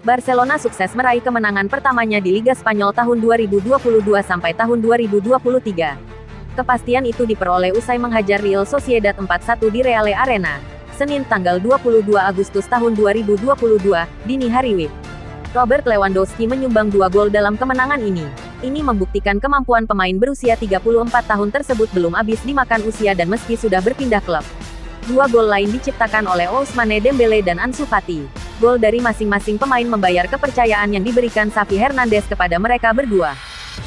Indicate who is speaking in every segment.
Speaker 1: Barcelona sukses meraih kemenangan pertamanya di Liga Spanyol tahun 2022 sampai tahun 2023. Kepastian itu diperoleh usai menghajar Real Sociedad 4-1 di Reale Arena, Senin tanggal 22 Agustus tahun 2022, dini hari WIB. Robert Lewandowski menyumbang 2 gol dalam kemenangan ini. Ini membuktikan kemampuan pemain berusia 34 tahun tersebut belum habis dimakan usia dan meski sudah berpindah klub. 2 gol lain diciptakan oleh Ousmane Dembele dan Ansu Fati. Gol dari masing-masing pemain membayar kepercayaan yang diberikan Xavi Hernandez kepada mereka berdua.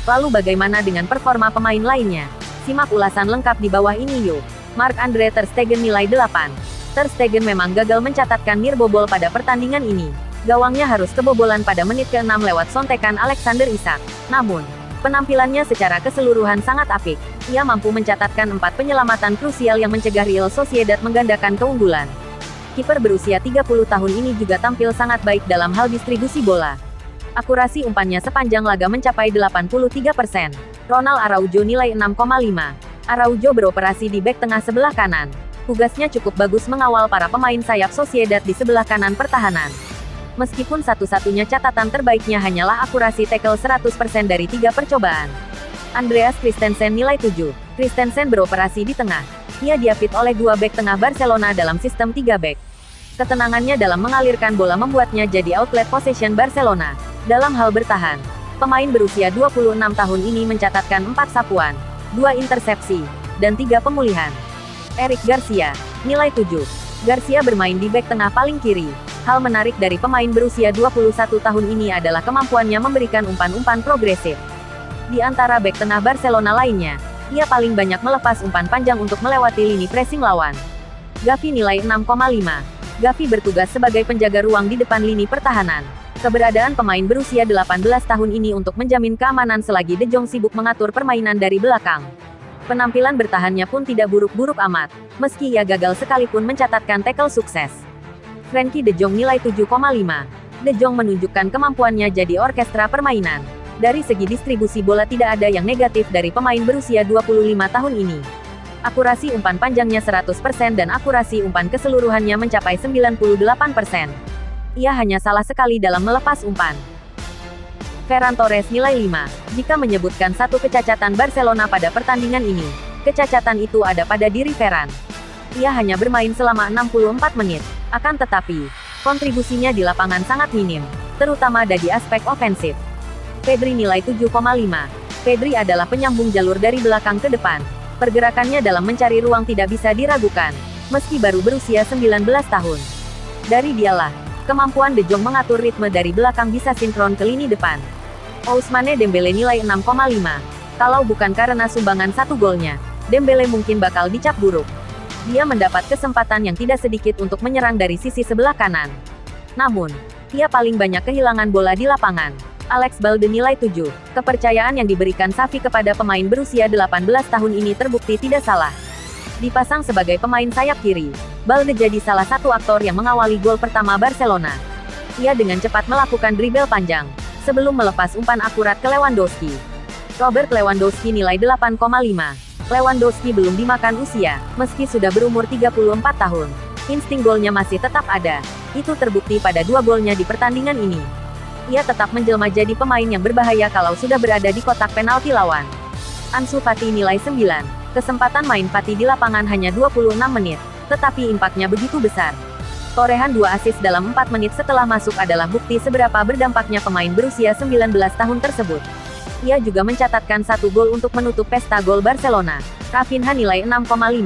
Speaker 1: Lalu bagaimana dengan performa pemain lainnya? Simak ulasan lengkap di bawah ini yuk. Marc-Andre ter Stegen nilai 8. Ter Stegen memang gagal mencatatkan nirbobol pada pertandingan ini. Gawangnya harus kebobolan pada menit ke-6 lewat sontekan Alexander Isak. Namun, penampilannya secara keseluruhan sangat apik. Ia mampu mencatatkan 4 penyelamatan krusial yang mencegah Real Sociedad menggandakan keunggulan. Kiper berusia 30 tahun ini juga tampil sangat baik dalam hal distribusi bola. Akurasi umpannya sepanjang laga mencapai 83%. Ronald Araujo nilai 6,5. Araujo beroperasi di bek tengah sebelah kanan. Tugasnya cukup bagus mengawal para pemain sayap Sociedad di sebelah kanan pertahanan. Meskipun satu-satunya catatan terbaiknya hanyalah akurasi tackle 100% dari 3 percobaan. Andreas Christensen nilai 7. Christensen beroperasi di tengah. Ia diapit oleh 2 bek tengah Barcelona dalam sistem 3 bek. Ketenangannya dalam mengalirkan bola membuatnya jadi outlet possession Barcelona. Dalam hal bertahan, pemain berusia 26 tahun ini mencatatkan 4 sapuan, 2 intersepsi, dan 3 pemulihan. Eric Garcia, nilai 7. Garcia bermain di bek tengah paling kiri. Hal menarik dari pemain berusia 21 tahun ini adalah kemampuannya memberikan umpan-umpan progresif. Di antara bek tengah Barcelona lainnya, ia paling banyak melepas umpan panjang untuk melewati lini pressing lawan. Gavi nilai 6,5. Gavi bertugas sebagai penjaga ruang di depan lini pertahanan. Keberadaan pemain berusia 18 tahun ini untuk menjamin keamanan selagi De Jong sibuk mengatur permainan dari belakang. Penampilan bertahannya pun tidak buruk-buruk amat, meski ia gagal sekalipun mencatatkan tackle sukses. Frenkie De Jong nilai 7,5. De Jong menunjukkan kemampuannya jadi orkestra permainan. Dari segi distribusi bola tidak ada yang negatif dari pemain berusia 25 tahun ini. Akurasi umpan panjangnya 100% dan akurasi umpan keseluruhannya mencapai 98%. Ia hanya salah sekali dalam melepas umpan. Ferran Torres nilai 5. Jika menyebutkan satu kecacatan Barcelona pada pertandingan ini, kecacatan itu ada pada diri Ferran. Ia hanya bermain selama 64 menit. Akan tetapi, kontribusinya di lapangan sangat minim, terutama dari aspek ofensif. Pedri nilai 7,5. Pedri adalah penyambung jalur dari belakang ke depan. Pergerakannya dalam mencari ruang tidak bisa diragukan, meski baru berusia 19 tahun. Dari dialah, kemampuan De Jong mengatur ritme dari belakang bisa sinkron ke lini depan. Ousmane Dembele nilai 6,5. Kalau bukan karena sumbangan 1 golnya, Dembele mungkin bakal dicap buruk. Dia mendapat kesempatan yang tidak sedikit untuk menyerang dari sisi sebelah kanan. Namun, ia paling banyak kehilangan bola di lapangan. Alex Balde nilai 7. Kepercayaan yang diberikan Xavi kepada pemain berusia 18 tahun ini terbukti tidak salah. Dipasang sebagai pemain sayap kiri, Balde jadi salah satu aktor yang mengawali gol pertama Barcelona. Ia dengan cepat melakukan dribble panjang, sebelum melepas umpan akurat ke Lewandowski. Robert Lewandowski nilai 8,5. Lewandowski belum dimakan usia, meski sudah berumur 34 tahun. Insting golnya masih tetap ada. Itu terbukti pada 2 golnya di pertandingan ini. Ia tetap menjelma jadi pemain yang berbahaya kalau sudah berada di kotak penalti lawan. Ansu Fati nilai 9. Kesempatan main Fati di lapangan hanya 26 menit, tetapi impaknya begitu besar. Torehan 2 assist dalam 4 menit setelah masuk adalah bukti seberapa berdampaknya pemain berusia 19 tahun tersebut. Ia juga mencatatkan 1 gol untuk menutup pesta gol Barcelona. Rafinha nilai 6,5.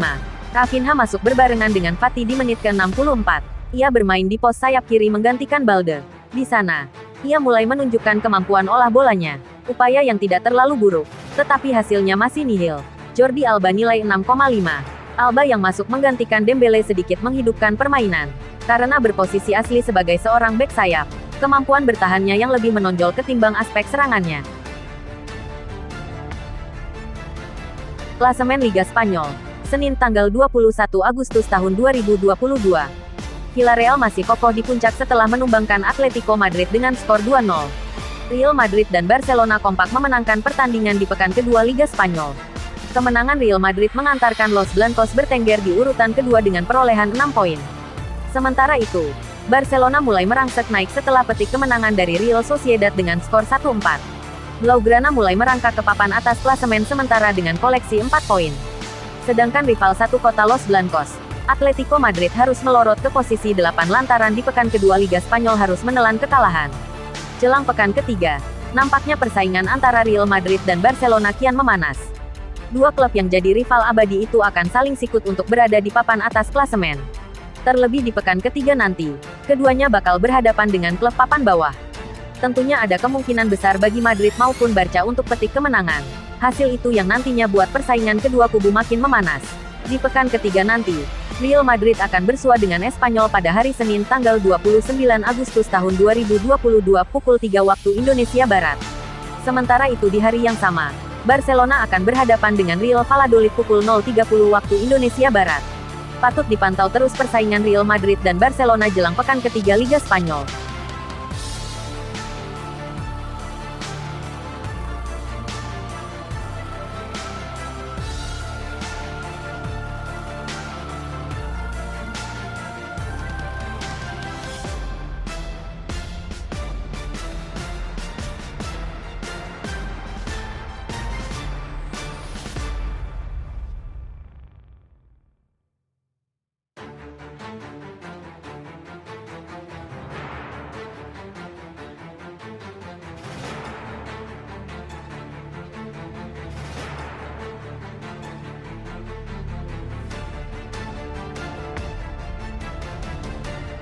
Speaker 1: Rafinha masuk berbarengan dengan Fati di menit ke-64. Ia bermain di pos sayap kiri menggantikan Balde. Di sana, ia mulai menunjukkan kemampuan olah bolanya. Upaya yang tidak terlalu buruk, tetapi hasilnya masih nihil. Jordi Alba nilai 6,5. Alba yang masuk menggantikan Dembele sedikit menghidupkan permainan. Karena berposisi asli sebagai seorang bek sayap, kemampuan bertahannya yang lebih menonjol ketimbang aspek serangannya. Klasemen Liga Spanyol, Senin tanggal 21 Agustus tahun 2022. Villarreal masih kokoh di puncak setelah menumbangkan Atletico Madrid dengan skor 2-0. Real Madrid dan Barcelona kompak memenangkan pertandingan di pekan kedua Liga Spanyol. Kemenangan Real Madrid mengantarkan Los Blancos bertengger di urutan kedua dengan perolehan 6 poin. Sementara itu, Barcelona mulai merangsek naik setelah petik kemenangan dari Real Sociedad dengan skor 1-4. Blaugrana mulai merangkak ke papan atas klasemen sementara dengan koleksi 4 poin. Sedangkan rival satu kota Los Blancos, Atletico Madrid harus melorot ke posisi 8 lantaran di pekan kedua Liga Spanyol harus menelan kekalahan. Jelang pekan ketiga, nampaknya persaingan antara Real Madrid dan Barcelona kian memanas. Dua klub yang jadi rival abadi itu akan saling sikut untuk berada di papan atas klasemen. Terlebih di pekan ketiga nanti, keduanya bakal berhadapan dengan klub papan bawah. Tentunya ada kemungkinan besar bagi Madrid maupun Barca untuk petik kemenangan. Hasil itu yang nantinya buat persaingan kedua kubu makin memanas. Di pekan ketiga nanti, Real Madrid akan bersua dengan Espanyol pada hari Senin tanggal 29 Agustus tahun 2022 pukul 3 waktu Indonesia Barat. Sementara itu di hari yang sama, Barcelona akan berhadapan dengan Real Valladolid pukul 0.30 waktu Indonesia Barat. Patut dipantau terus persaingan Real Madrid dan Barcelona jelang pekan ketiga Liga Spanyol.